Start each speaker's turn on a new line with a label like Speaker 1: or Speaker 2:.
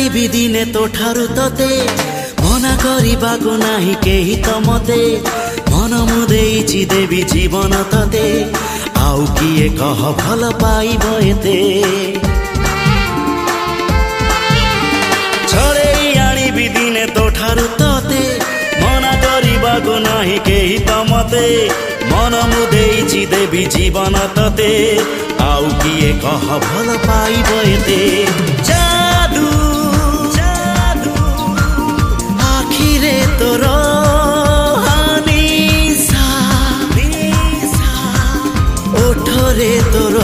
Speaker 1: आनिबि दिने तो ठारु तते मना करिबाको नाही केही त मते मन मुदेइछि देवी जीवन तते आउ किए कह भल पाइब एते छड़ेई आनिबि दिने तो ठारु तते मना करिबाको नाही केही त मते मन मुदेइछि देवी जीवन तते आउ किए कह भल पाइब एते जादू जादू आखिरे तोर हानिसा ओठरे तोर